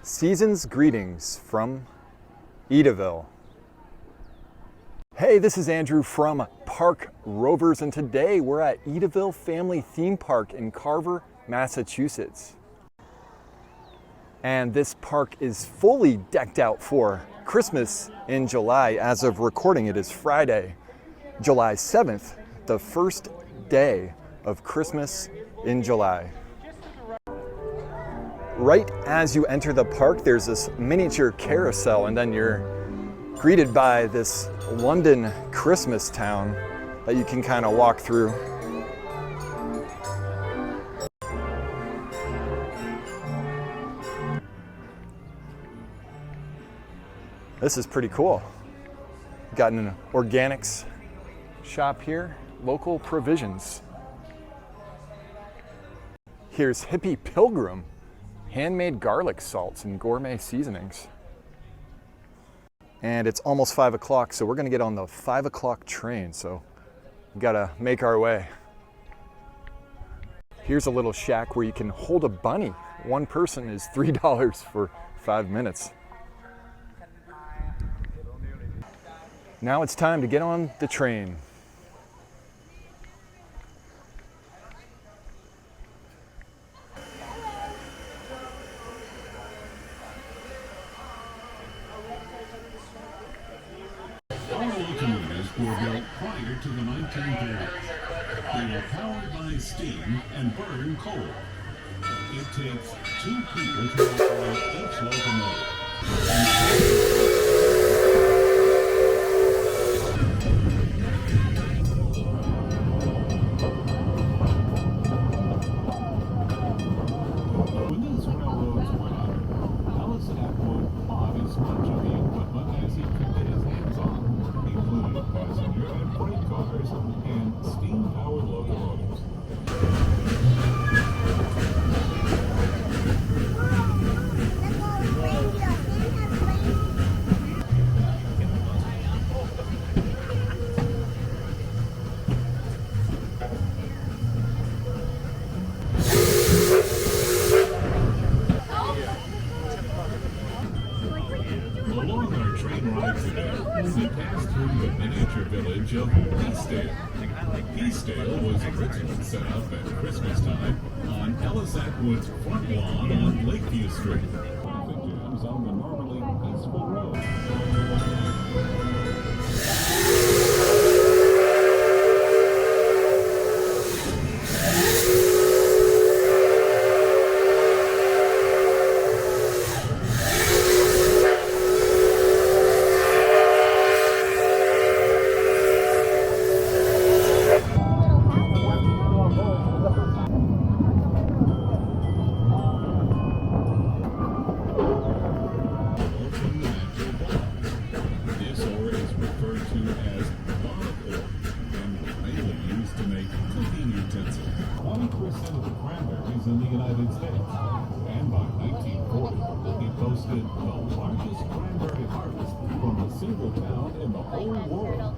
Season's greetings from Edaville. Hey, this is Andrew from Park Rovers, and today we're at Edaville Family Theme Park in Carver, Massachusetts. And this park is fully decked out for Christmas in July. As of recording, it is Friday, July 7th, the first day of Christmas in July. Right as you enter the park, there's this miniature carousel, and then you're greeted by this London Christmas town that you can kind of walk through. This is pretty cool. Got an organics shop here, local provisions. Here's Hippie Pilgrim, handmade garlic salts and gourmet seasonings. And it's almost 5 o'clock, so we're gonna get on the 5 o'clock train, so we gotta make our way. Here's a little shack where you can hold a bunny. One person is $3 for 5 minutes. Now it's time to get on the train. All locomotives were built prior to the 1930s. They were powered by steam and burn coal. It takes 2 people to operate each locomotive. When these railroads went up, Ellis would bought as much of the equipment as he could get his hands on, including passenger and freight cars and steam-powered locomotives. Along our train ride today, we passed through the miniature village of Peacedale. Peacedale was originally set up at Christmas time on Ellis Atwood's front lawn on Lakeview Street. Traffic jams on the normally peaceful road. In the United States, and by 1940, it boasted the largest cranberry harvest from a single town in the whole world.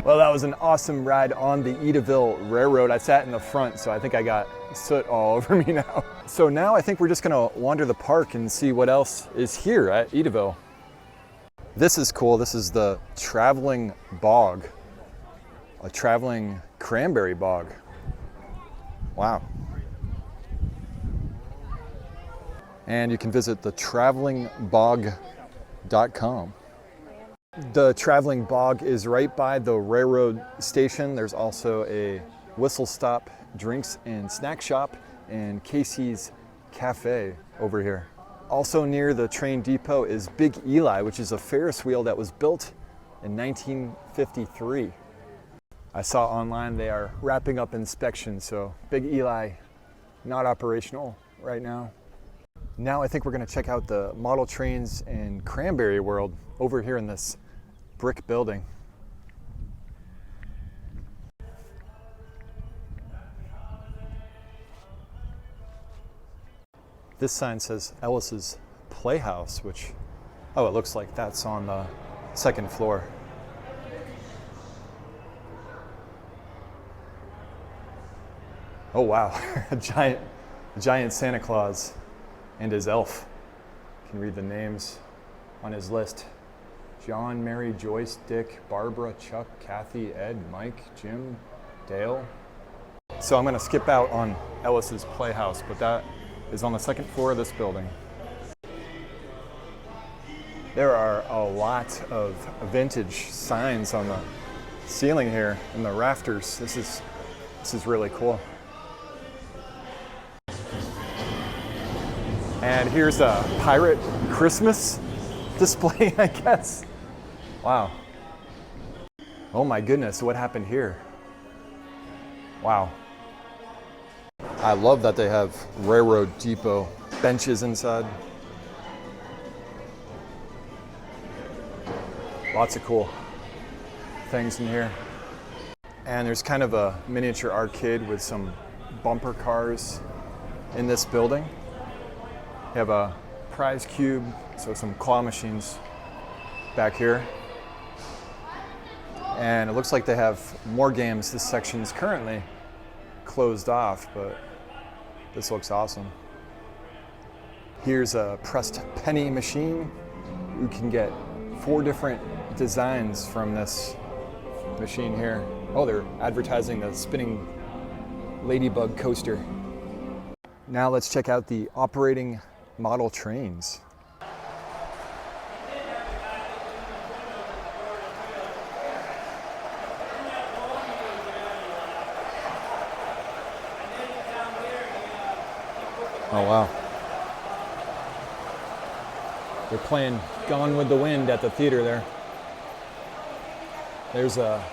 Well, that was an awesome ride on the Edaville Railroad. I sat in the front, so I think I got soot all over me now. So now I think we're just gonna wander the park and see what else is here at Edaville. This is cool. This is the traveling bog, a traveling cranberry bog. Wow. And you can visit the travelingbog.com. The traveling bog is right by the railroad station. There's also a whistle stop, drinks and snack shop, and Casey's Cafe over here. Also near the train depot is Big Eli, which is a Ferris wheel that was built in 1953. I saw online they are wrapping up inspection, so Big Eli not operational right now. Now I think we're going to check out the model trains in Cranberry World over here in this brick building. This sign says Ellis's Playhouse, which, oh, it looks like that's on the second floor. Oh wow, a giant Santa Claus and his elf. You can read the names on his list. John, Mary, Joyce, Dick, Barbara, Chuck, Kathy, Ed, Mike, Jim, Dale. So I'm gonna skip out on Ellis's Playhouse, but that is on the second floor of this building. There are a lot of vintage signs on the ceiling here and the rafters. This is really cool. And here's a pirate Christmas display, I guess. Wow. Oh my goodness, what happened here? Wow. I love that they have railroad depot benches inside. Lots of cool things in here. And there's kind of a miniature arcade with some bumper cars in this building. You have a prize cube, so some claw machines back here. And it looks like they have more games. This section's currently closed off, but this looks awesome. Here's a pressed penny machine. You can get 4 different designs from this machine here. Oh, they're advertising the spinning ladybug coaster. Now let's check out the operating model trains. Oh wow. They're playing Gone with the Wind at the theater there. There's a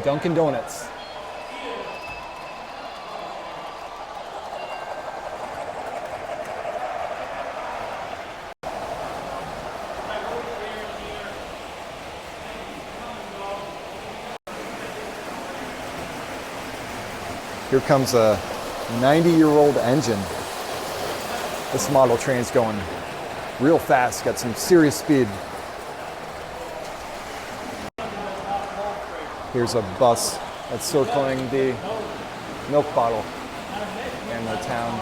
Dunkin' Donuts. Here comes a 90-year-old engine. This model train's going real fast, got some serious speed. Here's a bus that's circling the milk bottle in the town.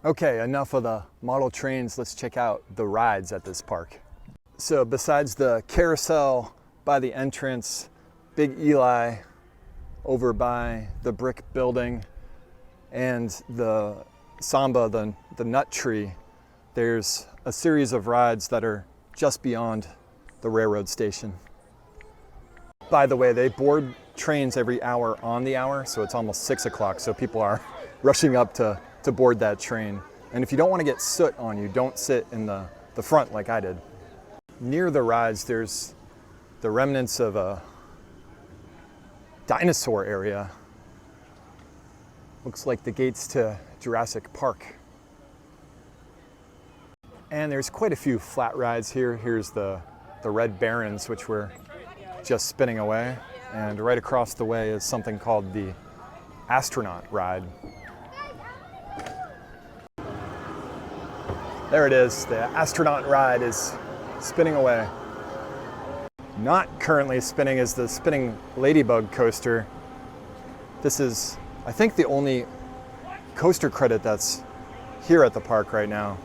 Okay, enough of the model trains. Let's check out the rides at this park. So besides the carousel by the entrance, Big Eli over by the brick building, and the Samba, the nut tree, there's a series of rides that are just beyond the railroad station. By the way, they board trains every hour on the hour, so it's almost 6 o'clock, so people are rushing up to board that train. And if you don't want to get soot on you, don't sit in the front like I did. Near the rides, there's the remnants of a dinosaur area. Looks like the gates to Jurassic Park. And there's quite a few flat rides here. Here's the Red Barons, which were just spinning away. And right across the way is something called the Astronaut Ride. There it is, the Astronaut Ride is spinning away. Not currently spinning is the spinning ladybug coaster. This is, I think, the only coaster credit that's here at the park right now.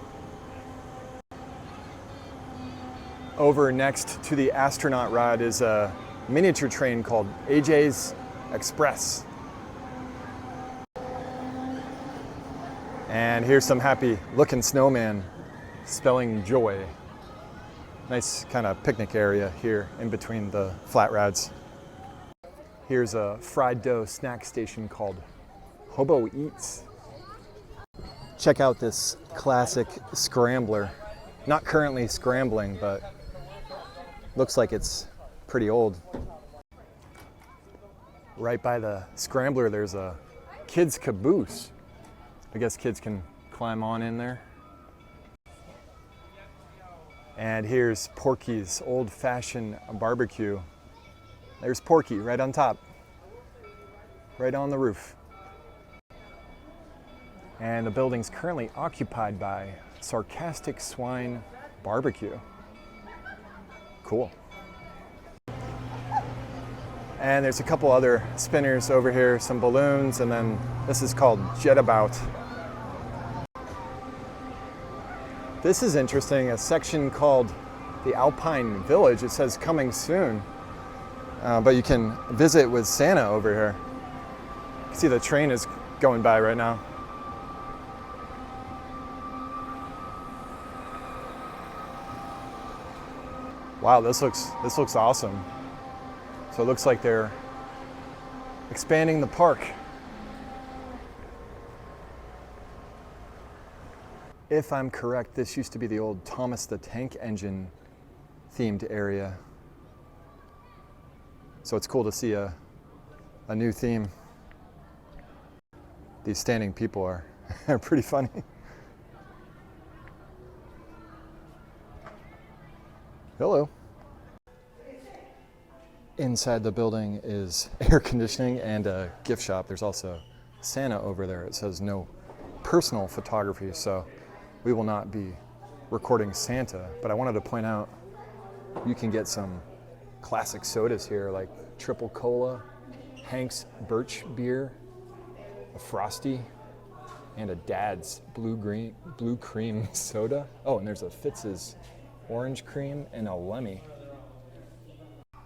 Over next to the astronaut ride is a miniature train called AJ's Express. And here's some happy looking snowman spelling joy. Nice kind of picnic area here in between the flat rides. Here's a fried dough snack station called Hobo Eats. Check out this classic scrambler. Not currently scrambling, but looks like it's pretty old. Right by the scrambler, there's a kid's caboose. I guess kids can climb on in there. And here's Porky's old-fashioned barbecue. There's Porky right on top, right on the roof. And the building's currently occupied by Sarcastic Swine Barbecue. Cool. And there's a couple other spinners over here, some balloons, and then this is called Jetabout. This is interesting, a section called the Alpine Village. It says coming soon, but you can visit with Santa over here. You can see the train is going by right now. Wow, this looks awesome. So it looks like they're expanding the park. If I'm correct, this used to be the old Thomas the Tank Engine themed area. So it's cool to see a new theme. These standing people are pretty funny. Hello. Inside the building is air conditioning and a gift shop. There's also Santa over there. It says no personal photography, so we will not be recording Santa. But I wanted to point out you can get some classic sodas here, like triple cola, Hank's birch beer, a Frosty, and a Dad's blue cream soda. Oh, and there's a Fitz's orange cream and a Lemmy.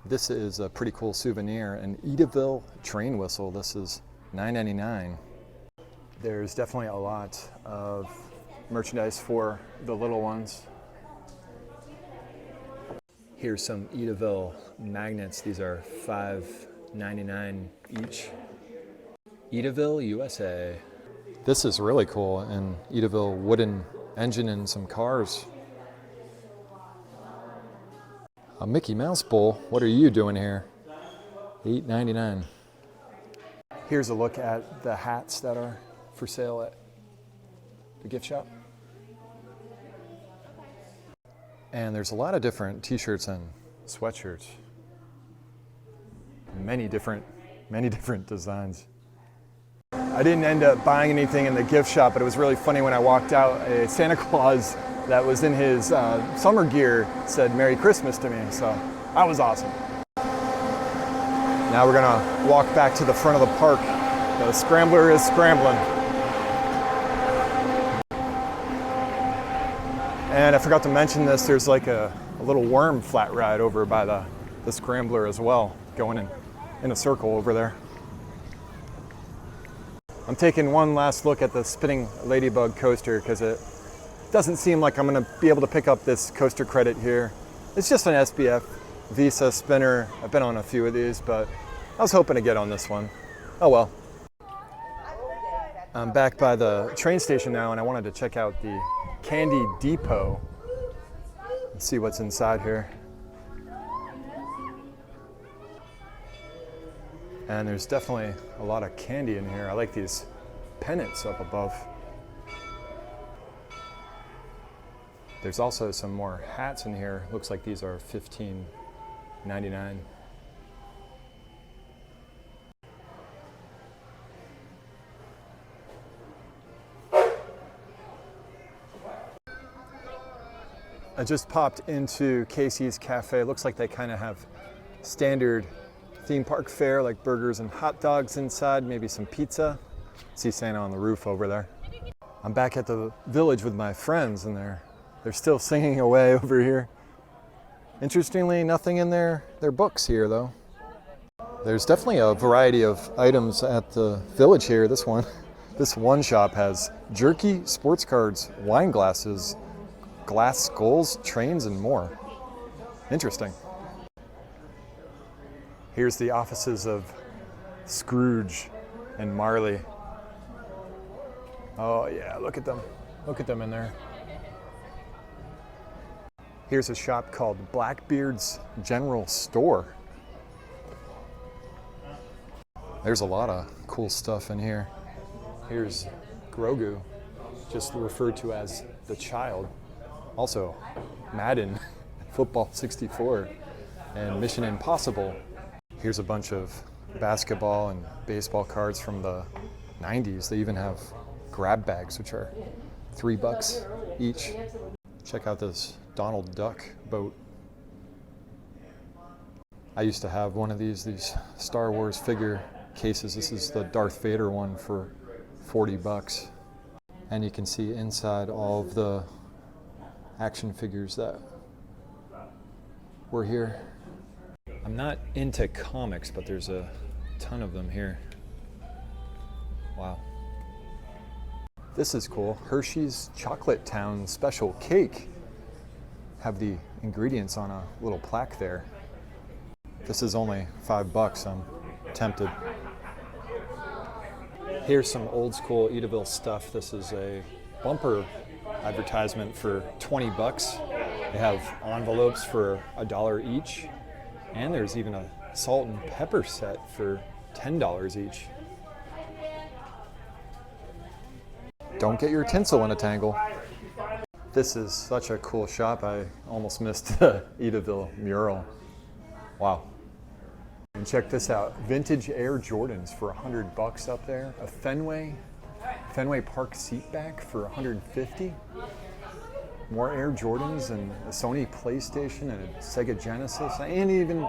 This is a pretty cool souvenir, an Edaville train whistle. This is $9.99. There's definitely a lot of merchandise for the little ones. Here's some Edaville magnets. These are $5.99 each. Edaville, USA. This is really cool, an Edaville wooden engine and some cars. A Mickey Mouse bowl. What are you doing here? $8.99. Here's a look at the hats that are for sale at the gift shop. And there's a lot of different t-shirts and sweatshirts. Many different designs. I didn't end up buying anything in the gift shop, but it was really funny when I walked out. A Santa Claus that was in his summer gear said Merry Christmas to me, so that was awesome. Now we're gonna walk back to the front of the park. The scrambler is scrambling. And I forgot to mention this, there's like a little worm flat ride over by the scrambler as well, going in a circle over there. I'm taking one last look at the spinning ladybug coaster because it doesn't seem like I'm going to be able to pick up this coaster credit here. It's just an SBF Visa spinner. I've been on a few of these, but I was hoping to get on this one. Oh well. I'm back by the train station now, and I wanted to check out the Candy Depot and see what's inside here. And there's definitely a lot of candy in here. I like these pennants up above. There's also some more hats in here. Looks like these are $15.99. I just popped into Casey's Cafe. Looks like they kind of have standard theme park fare, like burgers and hot dogs inside, maybe some pizza. See Santa on the roof over there. I'm back at the village with my friends, and they're still singing away over here. Interestingly, nothing in their books here, though. There's definitely a variety of items at the village here. This one shop has jerky, sports cards, wine glasses, glass skulls, trains, and more. Interesting. Here's the offices of Scrooge and Marley. Oh yeah, look at them. Look at them in there. Here's a shop called Blackbeard's General Store. There's a lot of cool stuff in here. Here's Grogu, just referred to as the child. Also, Madden, Football 64, and Mission Impossible. Here's a bunch of basketball and baseball cards from the 90s. They even have grab bags, which are $3 each. Check out this Donald Duck boat. I used to have one of these Star Wars figure cases. This is the Darth Vader one for $40. And you can see inside all of the action figures that were here. I'm not into comics, but there's a ton of them here. Wow. This is cool. Hershey's Chocolate Town Special Cake. Have the ingredients on a little plaque there. This is only $5. I'm tempted. Here's some old school Edaville stuff. This is a bumper advertisement for $20. They have envelopes for $1 each. And there's even a salt and pepper set for $10 each. Don't get your tinsel in a tangle. This is such a cool shop. I almost missed the Edaville mural. Wow. And check this out. Vintage Air Jordans for $100 up there. A Fenway Park seat back for $150. More Air Jordans and a Sony PlayStation and a Sega Genesis and even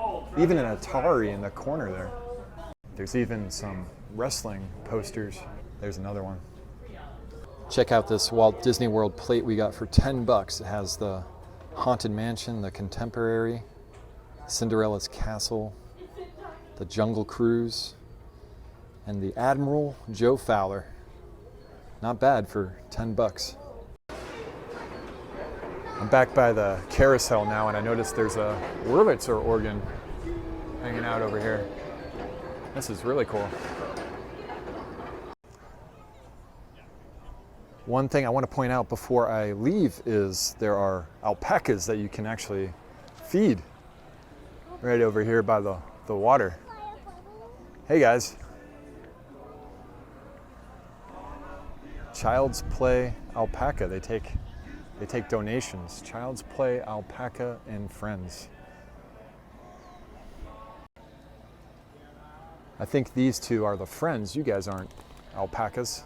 an Atari in the corner there. There's even some wrestling posters. There's another one. Check out this Walt Disney World plate we got for $10. It has the Haunted Mansion, the Contemporary, Cinderella's Castle, the Jungle Cruise, and the Admiral Joe Fowler. Not bad for $10. I'm back by the carousel now, and I noticed there's a Wurlitzer organ hanging out over here. This is really cool. One thing I want to point out before I leave is there are alpacas that you can actually feed right over here by the water. Hey guys. Child's Play Alpaca. They take donations. Child's Play Alpaca and Friends. I think these two are the friends. You guys aren't alpacas.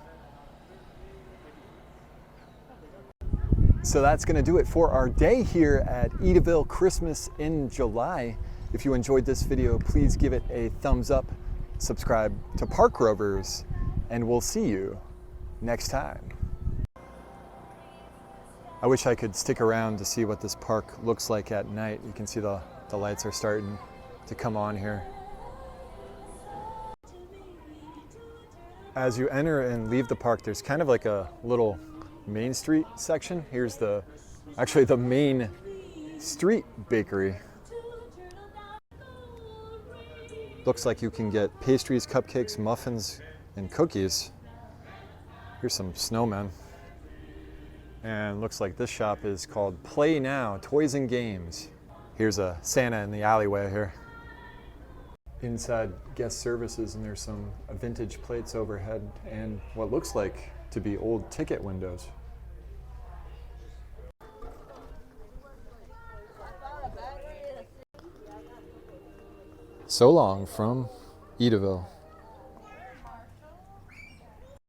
So that's going to do it for our day here at Edaville Christmas in July. If you enjoyed this video, please give it a thumbs up, subscribe to Park Rovers, and we'll see you next time. I wish I could stick around to see what this park looks like at night. You can see the lights are starting to come on here. As you enter and leave the park, there's kind of like a little Main Street section. Here's the main street bakery. Looks like you can get pastries, cupcakes, muffins, and cookies. Here's some snowmen. And looks like this shop is called Play Now, Toys and Games. Here's a Santa in the alleyway here. Inside guest services, and there's some vintage plates overhead and what looks like to be old ticket windows. So long from Edaville.